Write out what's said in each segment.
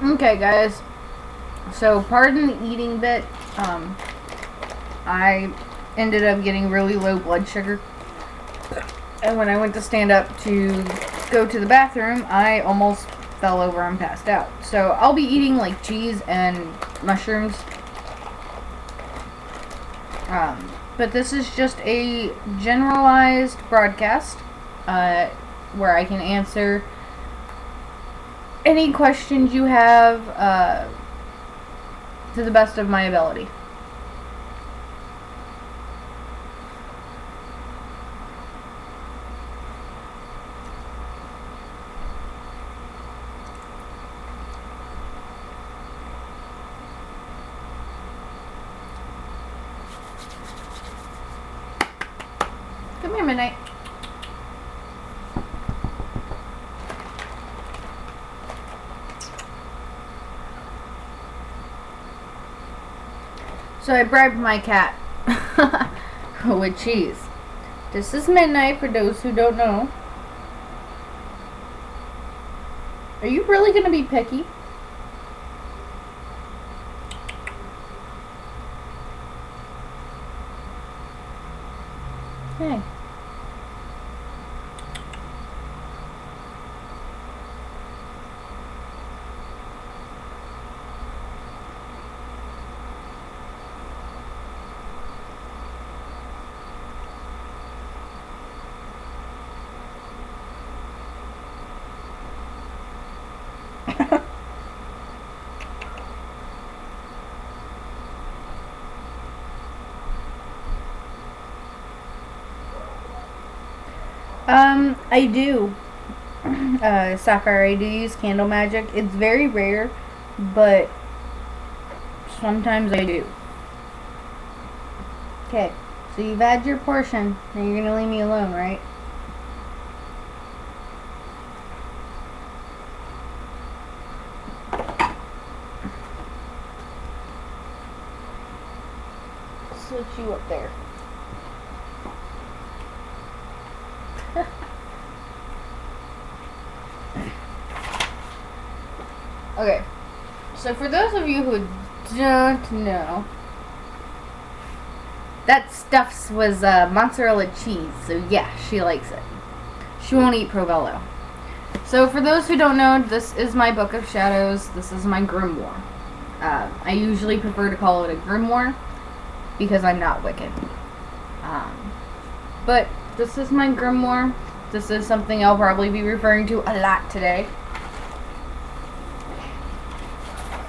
Okay, guys. So, pardon the eating bit. I ended up getting really low blood sugar. And when I went to stand up to go to the bathroom, I almost fell over and passed out. So, I'll be eating like cheese and mushrooms. But this is just a generalized broadcast where I can answer any questions you have to the best of my ability. Come here, Midnight. So I bribed my cat with cheese. This is Midnight, for those who don't know. Are you really going to be picky? Hey. I do. Sapphire, I do use candle magic. It's very rare, but sometimes I do. Okay, so you've had your portion. Now you're gonna leave me alone, right? Switch you up there. Okay, so for those of you who don't know, that stuff was mozzarella cheese, so yeah, she likes it. She won't eat provolone. So for those who don't know, this is my Book of Shadows. This is my grimoire. I usually prefer to call it a grimoire because I'm not Wiccan. But this is my grimoire. This is something I'll probably be referring to a lot today.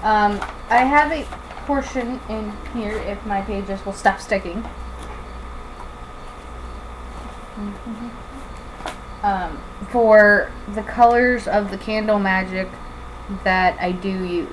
I have a portion in here if my pages will stop sticking. For the colors of the candle magic that I do use.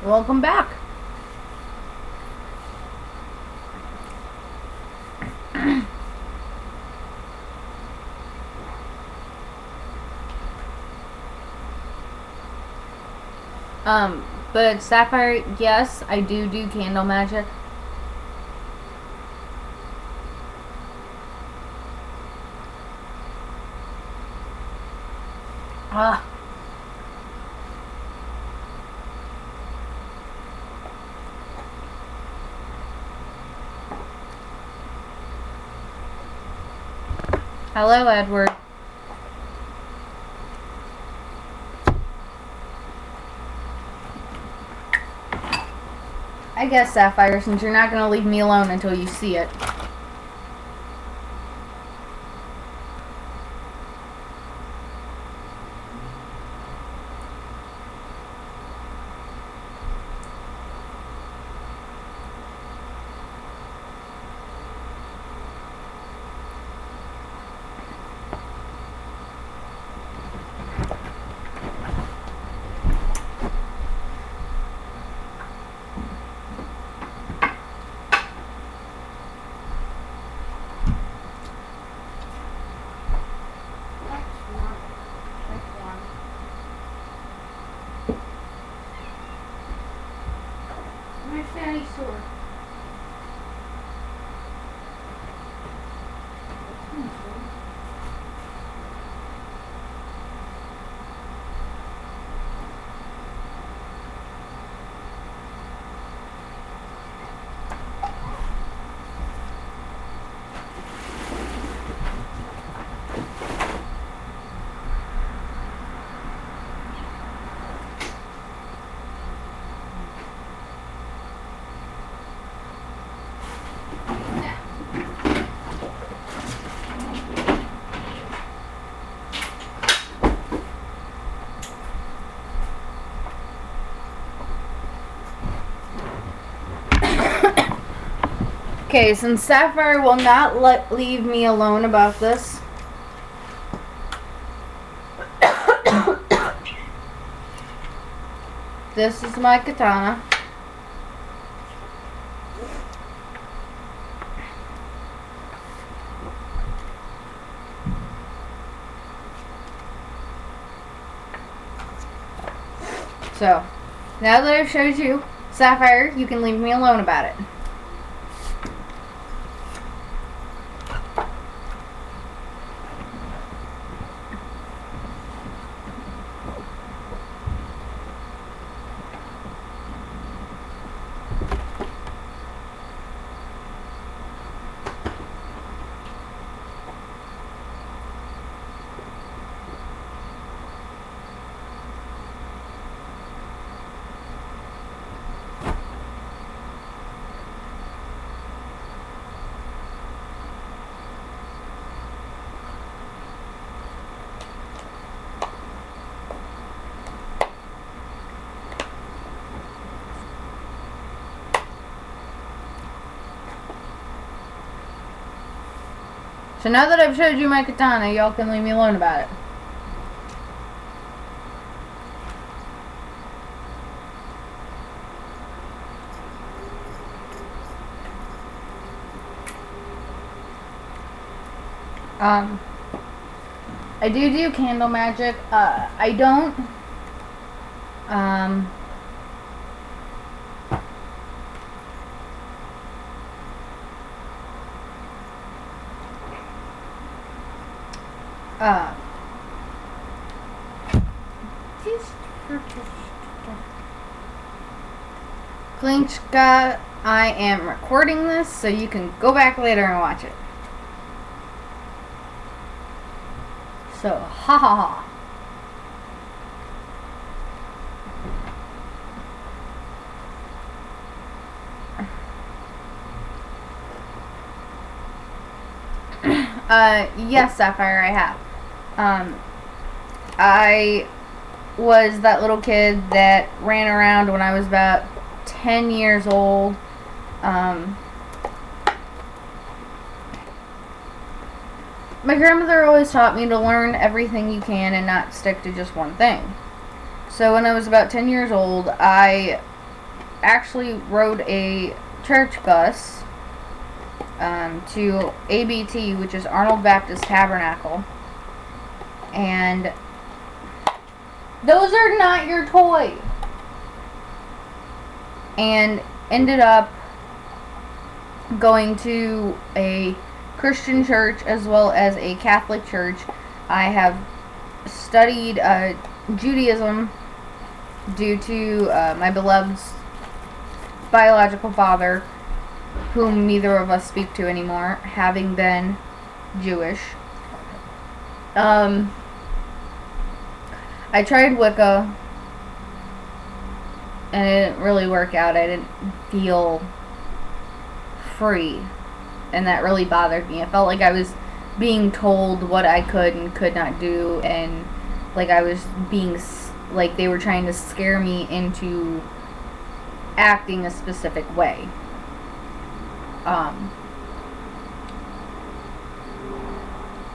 Welcome back. But Sapphire, yes, I do candle magic. Hello, Edward. I guess, Sapphire, since you're not going to leave me alone until you see it. my fanny sore. Okay, since Sapphire will not leave me alone about this, this is my katana. So, now that I've showed you Sapphire, you can leave me alone about it. So now that I've showed you my katana, y'all can leave me alone about it. I do candle magic. I don't, Klinchka, I am recording this, so you can go back later and watch it. So, ha ha ha. Yes, Sapphire, I have. I was that little kid that ran around when I was about 10 years old. My grandmother always taught me to learn everything you can and not stick to just one thing. So when I was about 10 years old, I actually rode a church bus to ABT, which is Arnold Baptist Tabernacle. And those are not your toys. And ended up going to a Christian church as well as a Catholic church. I have studied Judaism due to my beloved's biological father, whom neither of us speak to anymore, having been Jewish. I tried Wicca, and it didn't really work out. I didn't feel free, and that really bothered me. I felt like I was being told what I could and could not do, and like I was being, like they were trying to scare me into acting a specific way.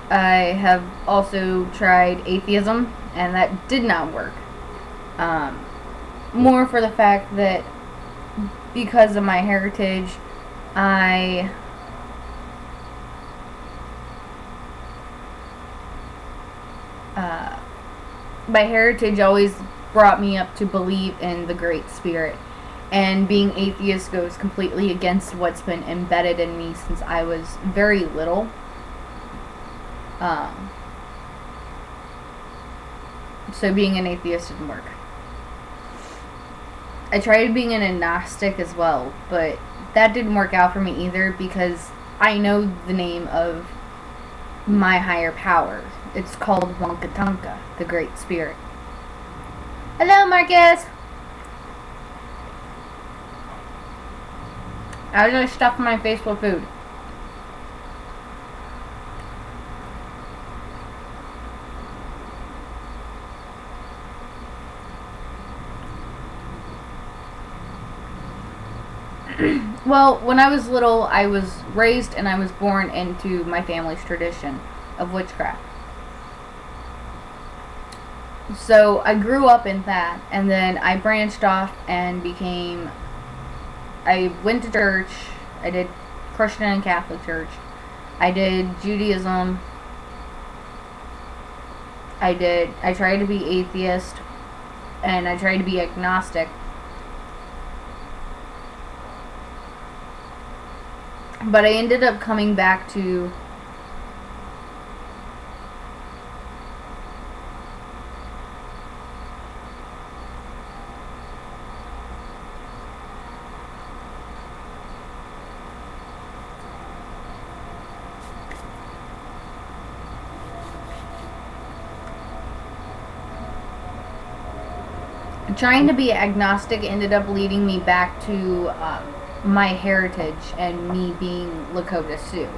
I have also tried atheism, and that did not work. More for the fact that because of my heritage, my heritage always brought me up to believe in the Great Spirit. And being atheist goes completely against what's been embedded in me since I was very little. So being an atheist didn't work. I tried being an agnostic as well, but that didn't work out for me either because I know the name of my higher power. It's called Wonkatonka, the Great Spirit. Hello, Marcus! I was just stuffing my face with food. Well, when I was little, I was raised and I was born into my family's tradition of witchcraft. So I grew up in that, and then I branched off and I went to church. I did Christian and Catholic church. I did Judaism. I tried to be atheist, and I tried to be agnostic. But I ended up coming back to trying to be agnostic ended up leading me back to my heritage and me being Lakota Sioux.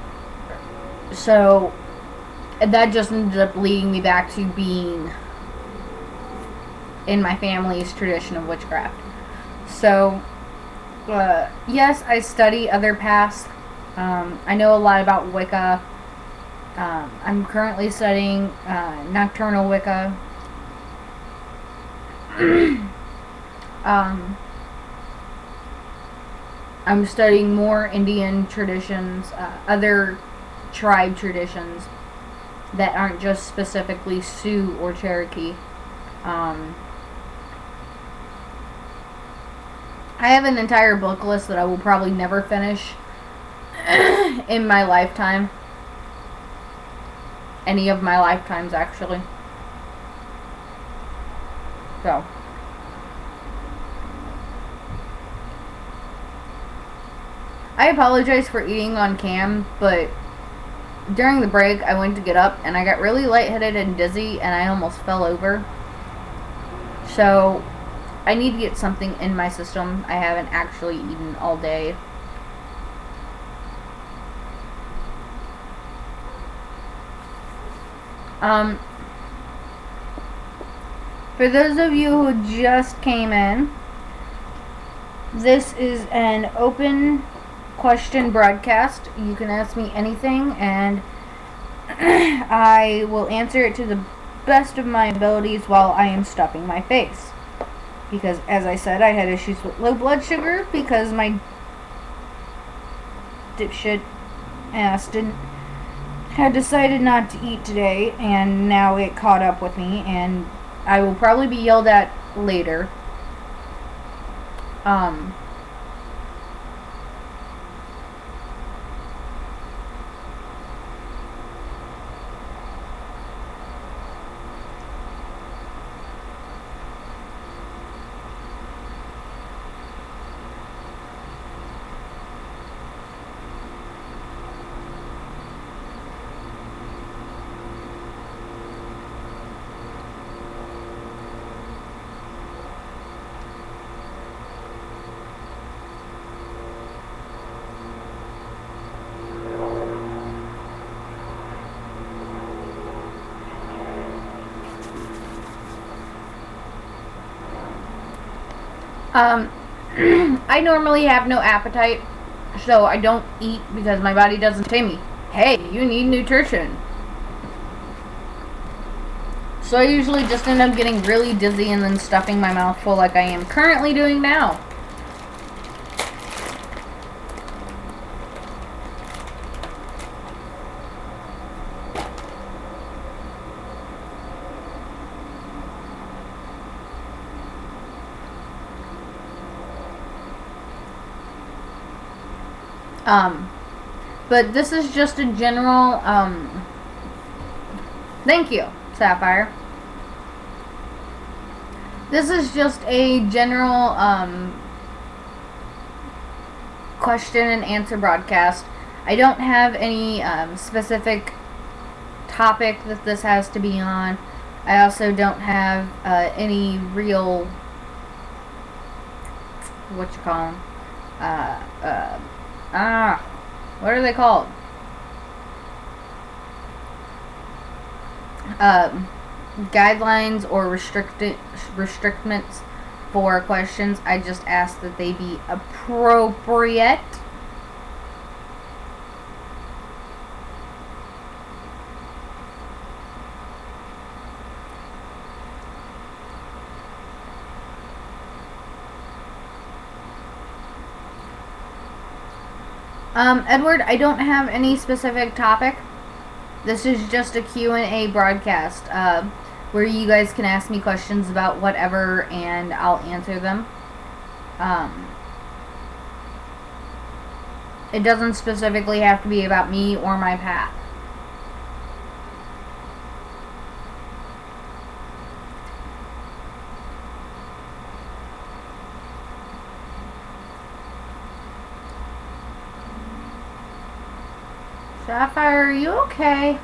So that just ended up leading me back to being in my family's tradition of witchcraft. So yes, I study other paths. I know a lot about Wicca. I'm currently studying Nocturnal Wicca. I'm studying more Indian traditions, other tribe traditions that aren't just specifically Sioux or Cherokee. I have an entire book list that I will probably never finish in my lifetime. Any of my lifetimes, actually. So. I apologize for eating on cam, but during the break I went to get up and I got really lightheaded and dizzy and I almost fell over. So I need to get something in my system. I haven't actually eaten all day. For those of you who just came in, this is an open question broadcast. You can ask me anything and I will answer it to the best of my abilities while I am stuffing my face. Because as I said, I had issues with low blood sugar because my dipshit ass had decided not to eat today, and now it caught up with me and I will probably be yelled at later. I normally have no appetite, so I don't eat because my body doesn't tell me, hey, you need nutrition. So I usually just end up getting really dizzy and then stuffing my mouth full like I am currently doing now. But this is just a general, thank you, Sapphire. This is just a general, question and answer broadcast. I don't have any, specific topic that this has to be on. I also don't have, any real, what you call them, what are they called? Guidelines or restrictments for questions. I just ask that they be appropriate. Edward, I don't have any specific topic. This is just a Q&A broadcast, where you guys can ask me questions about whatever, and I'll answer them. It doesn't specifically have to be about me or my path. Sapphire, are you okay?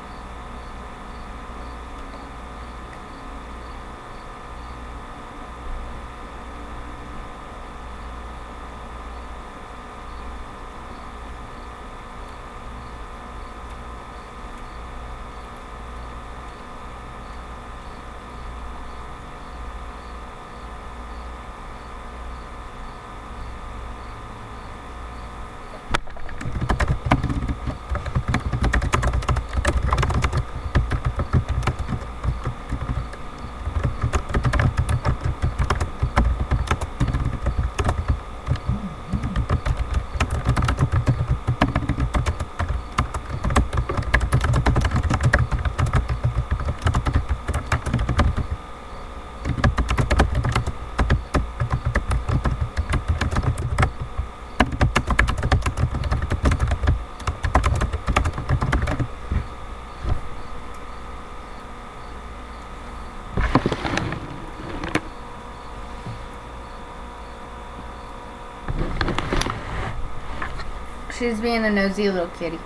She's being a nosy little kitty.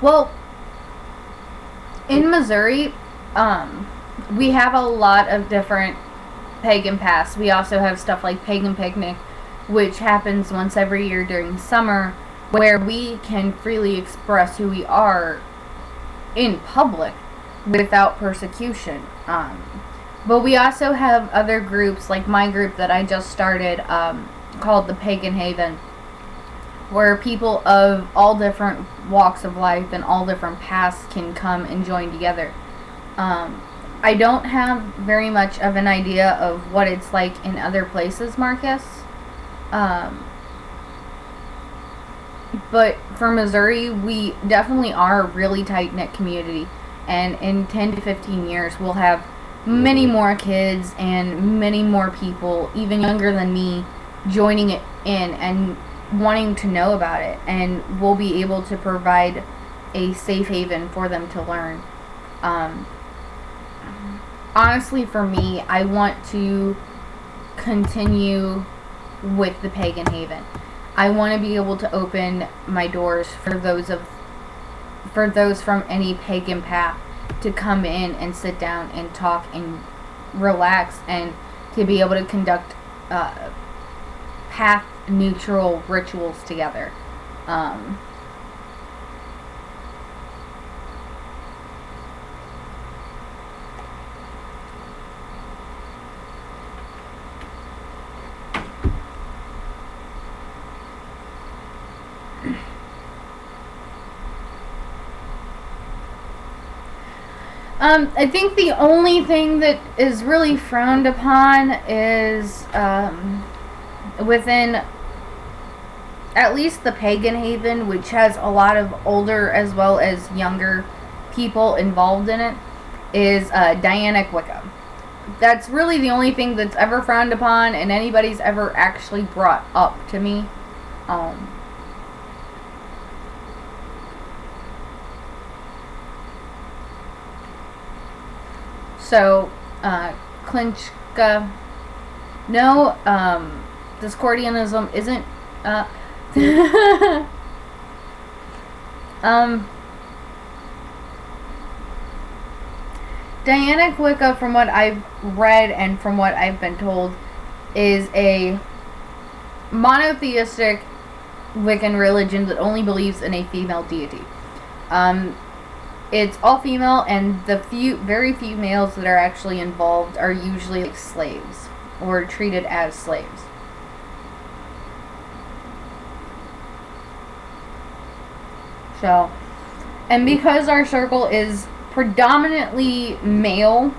Well, in Missouri, we have a lot of different pagan paths. We also have stuff like Pagan Picnic, which happens once every year during summer, where we can freely express who we are in public without persecution. But we also have other groups, like my group that I just started, called the Pagan Haven, where people of all different walks of life and all different paths can come and join together. I don't have very much of an idea of what it's like in other places, Marcus. But for Missouri, we definitely are a really tight-knit community. And in 10 to 15 years, we'll have many more kids and many more people, even younger than me, joining it in and wanting to know about it. And we'll be able to provide a safe haven for them to learn. Honestly, for me, I want to continue with the Pagan Haven. I want to be able to open my doors for those from any pagan path to come in and sit down and talk and relax, and to be able to conduct path neutral rituals together. I think the only thing that is really frowned upon is within at least the Pagan Haven, which has a lot of older as well as younger people involved in it, is Dianic Wicca. That's really the only thing that's ever frowned upon and anybody's ever actually brought up to me. So, Klinchka, no, Discordianism isn't, Dianic Wicca, from what I've read and from what I've been told, is a monotheistic Wiccan religion that only believes in a female deity. It's all female, and the very few males that are actually involved are usually like slaves or treated as slaves. So, and because our circle is predominantly male,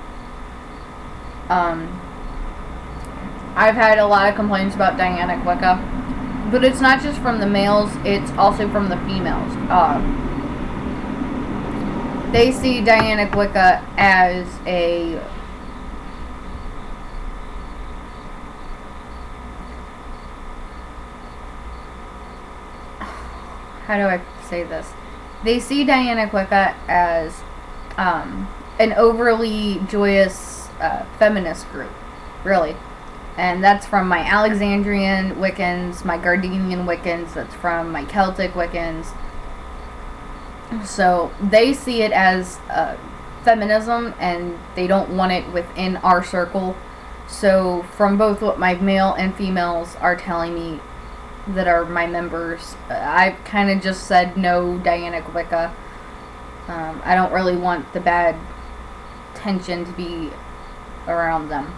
I've had a lot of complaints about Dianic Wicca, but it's not just from the males, it's also from the females. They see Dianic Wicca as a how do I say this? They see Dianic Wicca as an overly joyous feminist group, really. And that's from my Alexandrian Wiccans, my Gardenian Wiccans, that's from my Celtic Wiccans. So they see it as feminism, and they don't want it within our circle. So from both what my male and females are telling me that are my members, I've kind of just said no Dianic Wicca. I don't really want the bad tension to be around them.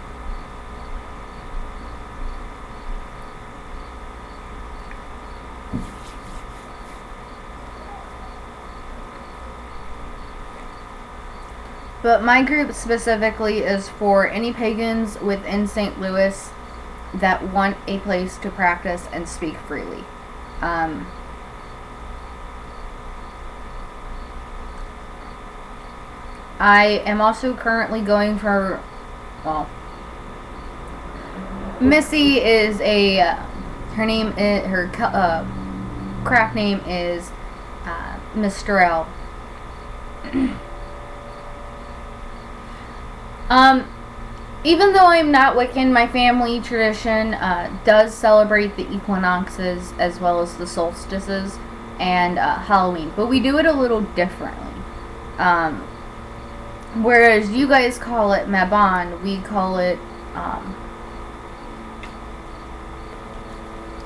But my group specifically is for any pagans within St. Louis that want a place to practice and speak freely. I am also currently going for, well, Missy is her name is, her craft name is Mr. L. Even though I'm not Wiccan, my family tradition does celebrate the equinoxes as well as the solstices and Halloween, but we do it a little differently. Whereas you guys call it Mabon, we call it,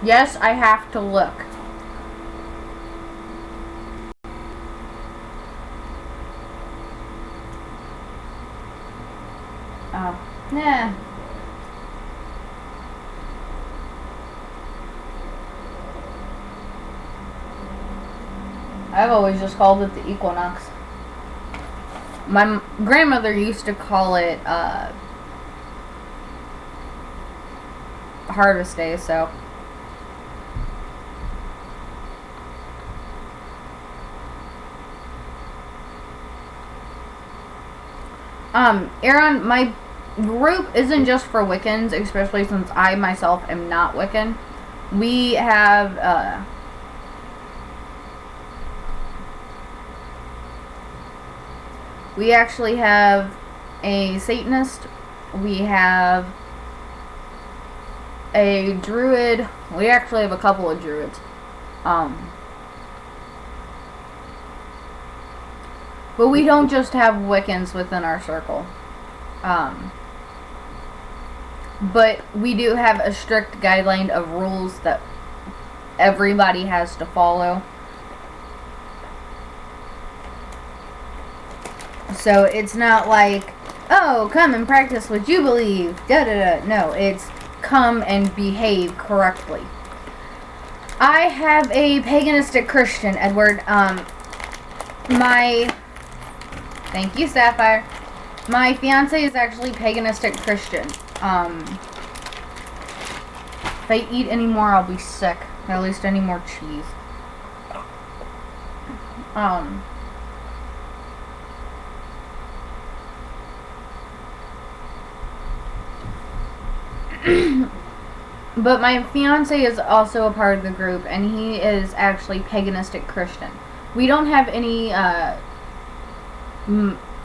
yes, I have to look. Oh, nah. I've always just called it the equinox. My grandmother used to call it Harvest Day, so. Aaron, my group isn't just for Wiccans, especially since I myself am not Wiccan. We have, we actually have a Satanist, we have a Druid, we actually have a couple of Druids. But we don't just have Wiccans within our circle. But we do have a strict guideline of rules that everybody has to follow. So it's not like, oh, come and practice what you believe, da-da-da. No, it's come and behave correctly. I have a paganistic Christian, Edward. My Thank you, Sapphire. My fiance is actually paganistic Christian. If I eat any more, I'll be sick. Or at least any more cheese. But my fiance is also a part of the group, and he is actually paganistic Christian. We don't have any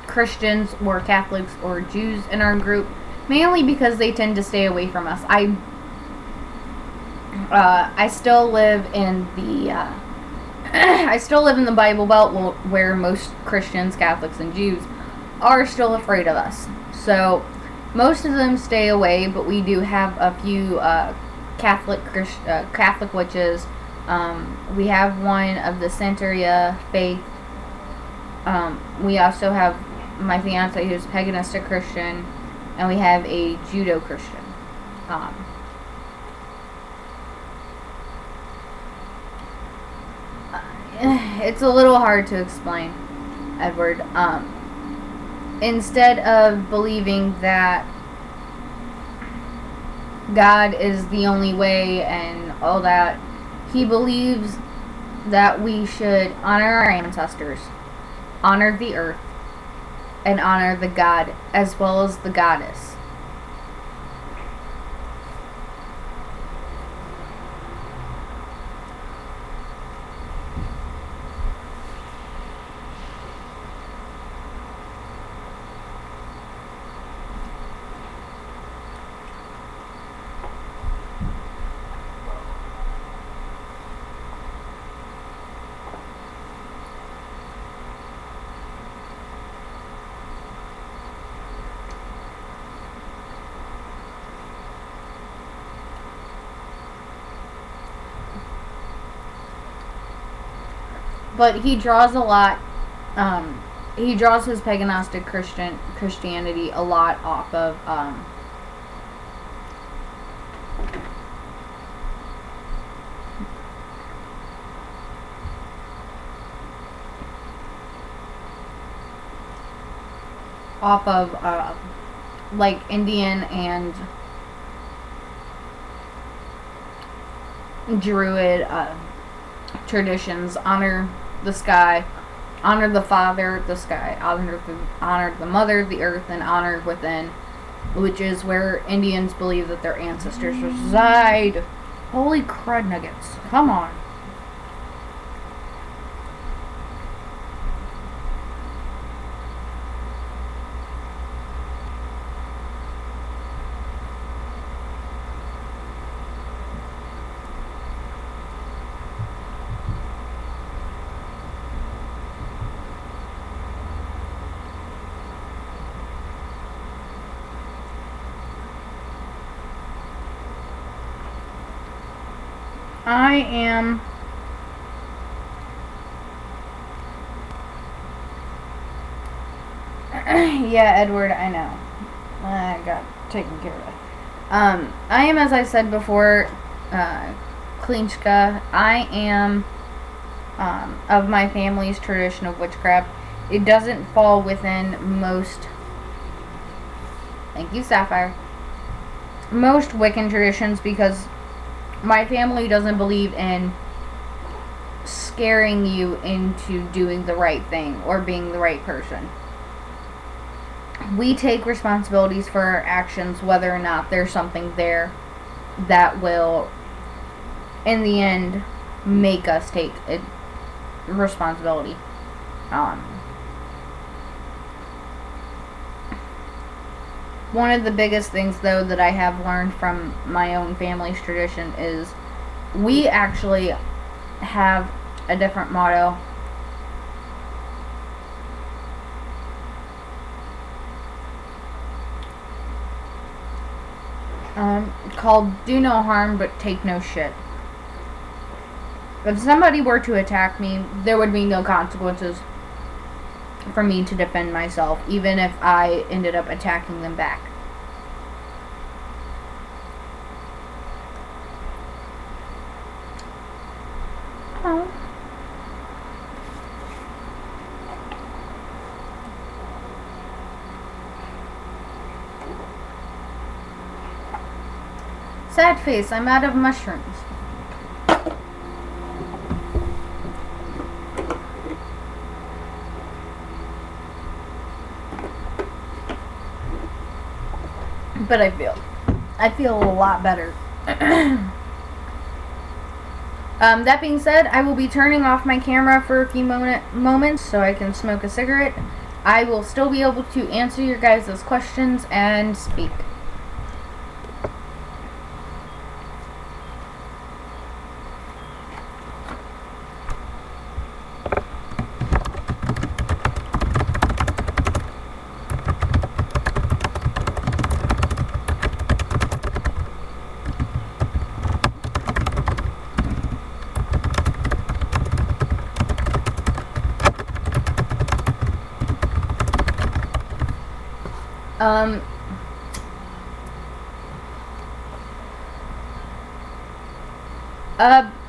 Christians or Catholics or Jews in our group, mainly because they tend to stay away from us. I still live in the I still live in the Bible Belt, where most Christians, Catholics, and Jews are still afraid of us. So most of them stay away, but we do have a few Catholic witches. We have one of the Santeria faith. We also have my fiance, who's paganistic Christian, and we have a Judo Christian. It's a little hard to explain, Edward. Instead of believing that God is the only way and all that, he believes that we should honor our ancestors, honor the earth, and honor the god as well as the goddess. But he draws a lot, he draws his paganistic Christianity a lot off of, like Indian and Druid traditions. Honor the sky, honor the father, the sky, honor the mother, the earth, and honor within, which is where Indians believe that their ancestors reside. Holy crud nuggets. Come on. I am yeah, Edward, I know. I got taken care of. I am, as I said before, Klinchka. I am of my family's tradition of witchcraft. It doesn't fall within most, thank you, Sapphire, most Wiccan traditions, because my family doesn't believe in scaring you into doing the right thing or being the right person. We take responsibilities for our actions, whether or not there's something there that will, in the end, make us take a responsibility. One of the biggest things, though, that I have learned from my own family's tradition is we actually have a different motto. Called "Do no harm, but take no shit." If somebody were to attack me, there would be no consequences for me to defend myself, even if I ended up attacking them back. Oh. Sad face, I'm out of mushrooms. But I feel a lot better. That being said, I will be turning off my camera for a few moments so I can smoke a cigarette. I will still be able to answer your guys' questions and speak.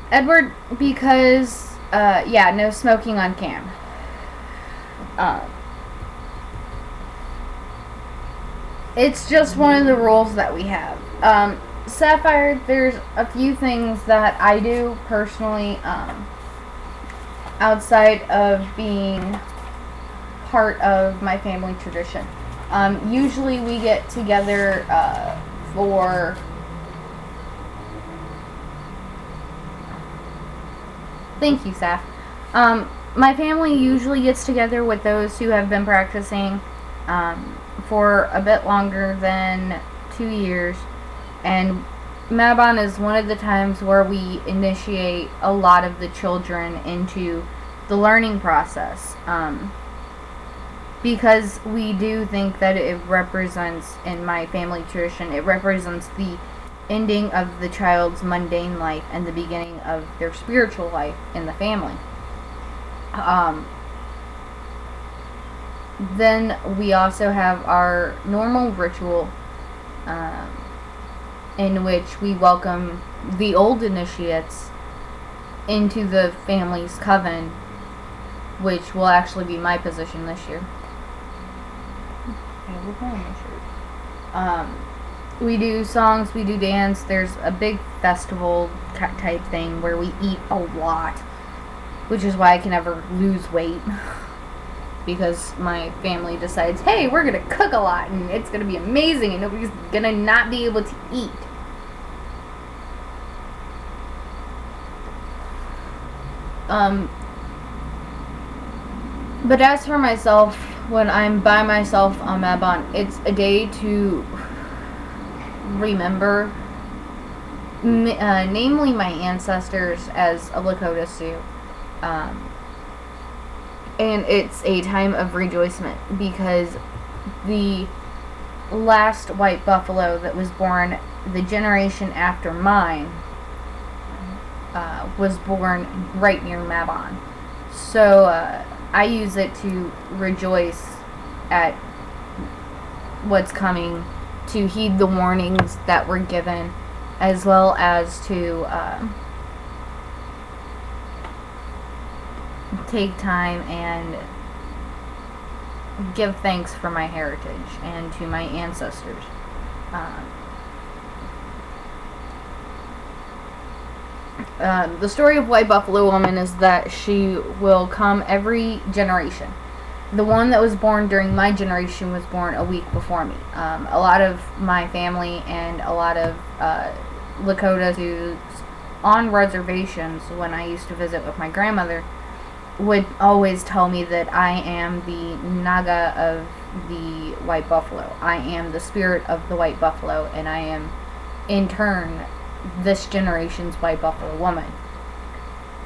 Edward, because, yeah, no smoking on cam. It's just one of the rules that we have. Sapphire, there's a few things that I do personally, outside of being part of my family tradition. Usually we get together, for... Thank you, Saf. My family usually gets together with those who have been practicing for a bit longer than 2 years, and Mabon is one of the times where we initiate a lot of the children into the learning process, because we do think that it represents, in my family tradition, it represents the ending of the child's mundane life and the beginning of their spiritual life in the family. Then we also have our normal ritual, in which we welcome the old initiates into the family's coven, which will actually be my position this year. We do songs, we do dance, there's a big festival type thing where we eat a lot, which is why I can never lose weight, because my family decides, hey, we're gonna cook a lot and it's gonna be amazing and nobody's gonna not be able to eat. But as for myself, when I'm by myself on Mabon, it's a day to remember, namely my ancestors as a Lakota Sioux. And it's a time of rejoicement because the last white buffalo that was born the generation after mine was born right near Mabon. So I use it to rejoice at what's coming, to heed the warnings that were given, as well as to take time and give thanks for my heritage and to my ancestors. The story of White Buffalo Woman is that she will come every generation. The one that was born during my generation was born a week before me. A lot of my family and a lot of Lakota Sioux on reservations, when I used to visit with my grandmother, would always tell me that I am the Naga of the White Buffalo. I am the spirit of the White Buffalo, and I am, in turn, this generation's White Buffalo Woman.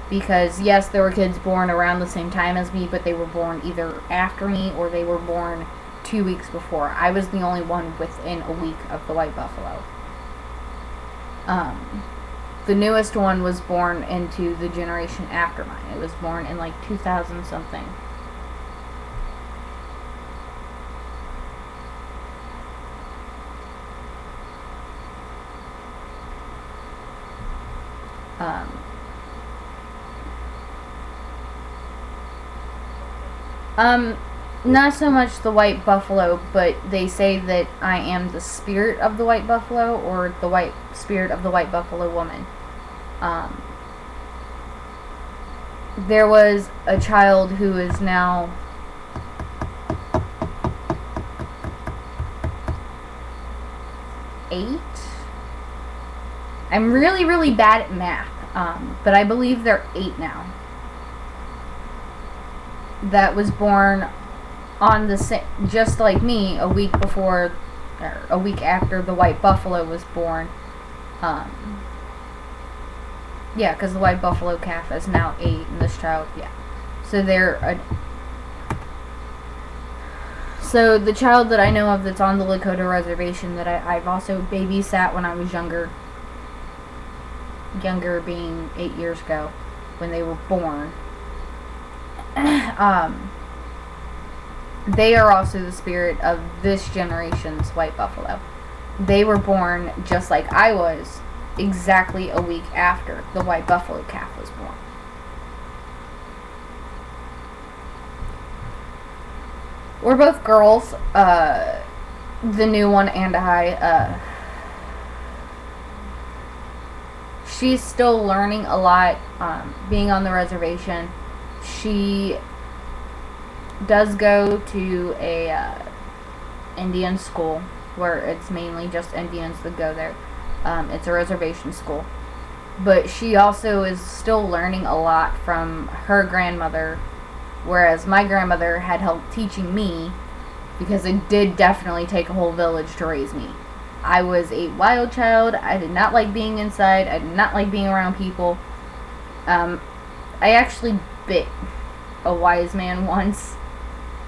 Because, yes, there were kids born around the same time as me, but they were born either after me or they were born 2 weeks before. I was the only one within a week of the White Buffalo. The newest one was born into the generation after mine. It was born in like 2000 something. not so much the white buffalo, but they say that I am the spirit of the white buffalo, or the white spirit of the white buffalo woman. There was a child who is now 8. I'm really, really bad at math, but I believe they're 8 now. That was born on the just like me, a week before, or a week after the white buffalo was born. Yeah, because the white buffalo calf is now 8, and this child, yeah. So so the child that I know of that's on the Lakota reservation that I've also babysat when I was younger being 8 years ago, when they were born. They are also the spirit of this generation's white buffalo. They were born just like I was, exactly a week after the white buffalo calf was born. We're both girls, the new one and I. She's still learning a lot, being on the reservation. She does go to a Indian school where it's mainly just Indians that go there. It's a reservation school. But she also is still learning a lot from her grandmother, whereas my grandmother had help teaching me, because it did definitely take a whole village to raise me. I was a wild child. I did not like being inside. I did not like being around people. I actually bit a wise man once.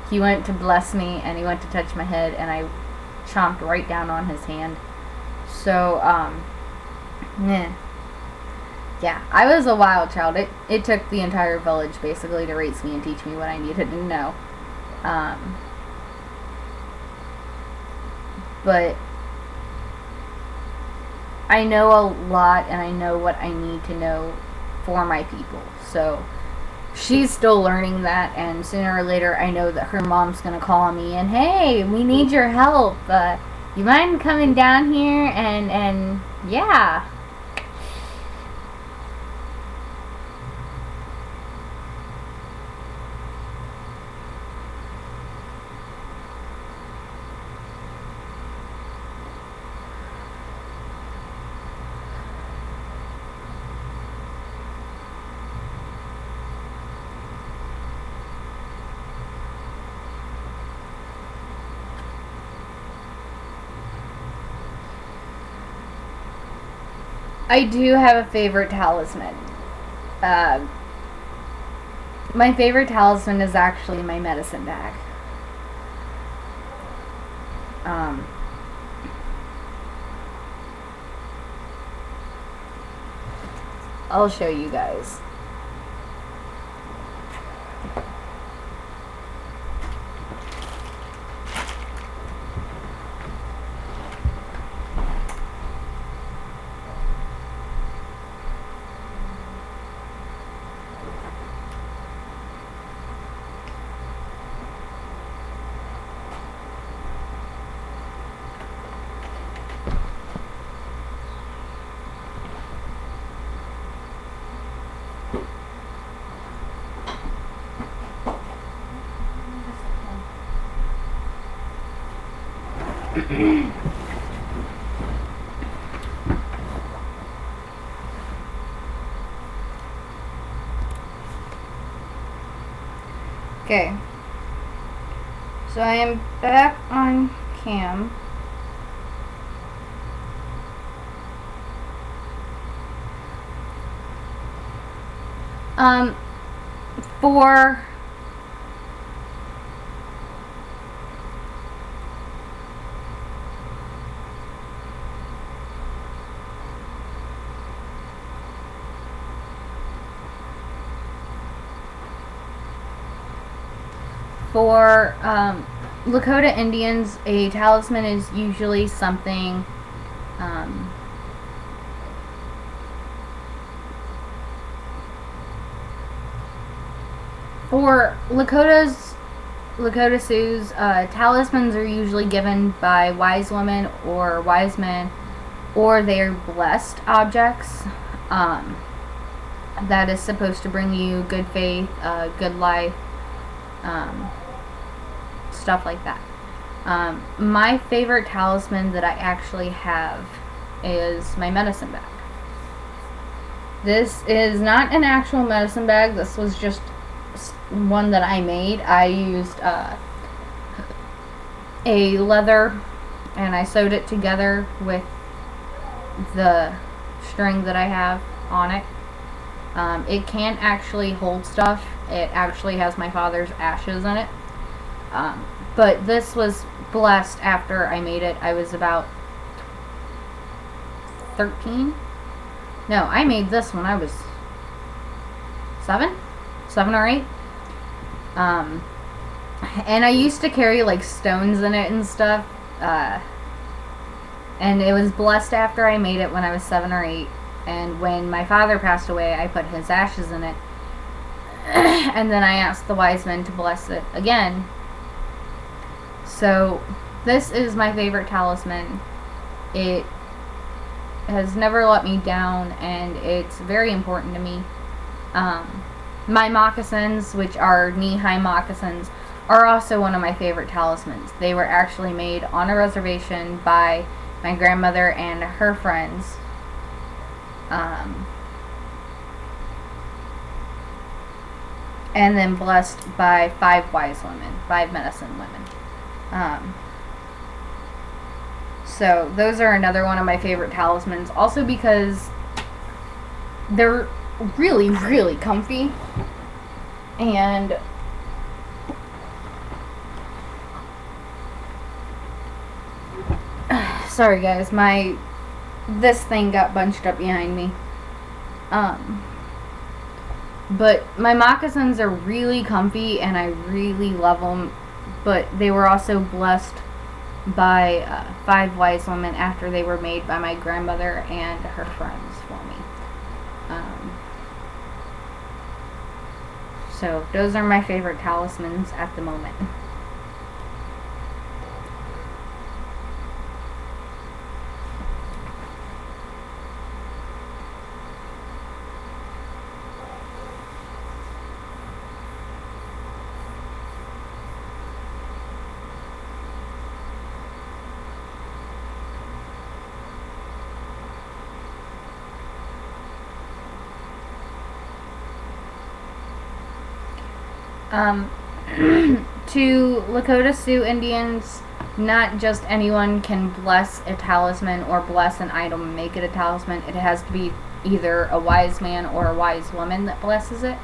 He went to bless me, and he went to touch my head, and I chomped right down on his hand. So, yeah, I was a wild child. It took the entire village, basically, to raise me and teach me what I needed to know. But I know a lot, and I know what I need to know for my people. So she's still learning that, and sooner or later I know that her mom's going to call me and, hey, we need your help. You mind coming down here and yeah. I do have a favorite talisman. My favorite talisman is actually my medicine bag. I'll show you guys. Okay, so I am back on cam. For Lakota Indians, a talisman is usually something for Lakotas, Lakota Sioux's talismans are usually given by wise women or wise men, or they are blessed objects. That is supposed to bring you good faith, good life, stuff like that. My favorite talisman that I actually have is my medicine bag. This is not an actual medicine bag. This was just one that I made. I used a leather and I sewed it together with the string that I have on it. It can't actually hold stuff. It actually has my father's ashes in it. But this was blessed after I made it. I was about 13. No, I made this when I was 7 or 8. And I used to carry like stones in it and stuff. And it was blessed after I made it when I was 7 or 8. And when my father passed away, I put his ashes in it. And then I asked the wise men to bless it again. So this is my favorite talisman. It has never let me down, and it's very important to me. My moccasins, which are knee-high moccasins, are also one of my favorite talismans. They were actually made on a reservation by my grandmother and her friends. And then blessed by 5 wise women, 5 medicine women. So those are another one of my favorite talismans, also because they're really, really comfy. And sorry guys, this thing got bunched up behind me. But my moccasins are really comfy and I really love them. But they were also blessed by 5 wise women after they were made by my grandmother and her friends for me. So those are my favorite talismans at the moment. To Lakota Sioux Indians, not just anyone can bless a talisman or bless an item and make it a talisman. It has to be either a wise man or a wise woman that blesses it.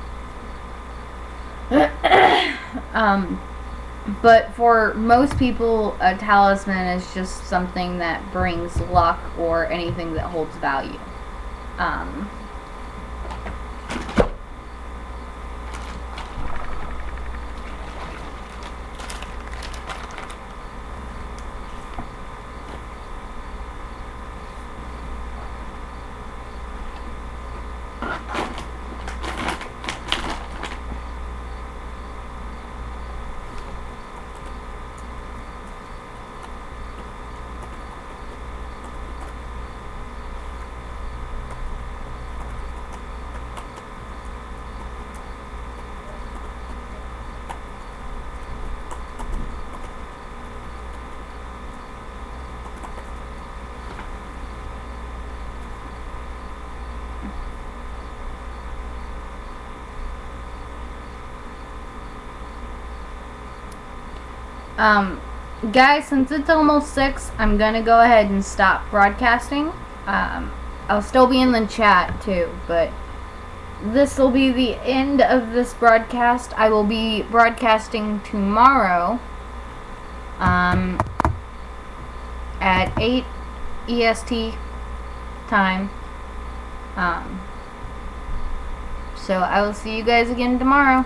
But for most people, a talisman is just something that brings luck or anything that holds value. Guys, since it's almost 6, I'm gonna go ahead and stop broadcasting. I'll still be in the chat too, but this will be the end of this broadcast. I will be broadcasting tomorrow at 8 EST time. So I will see you guys again tomorrow.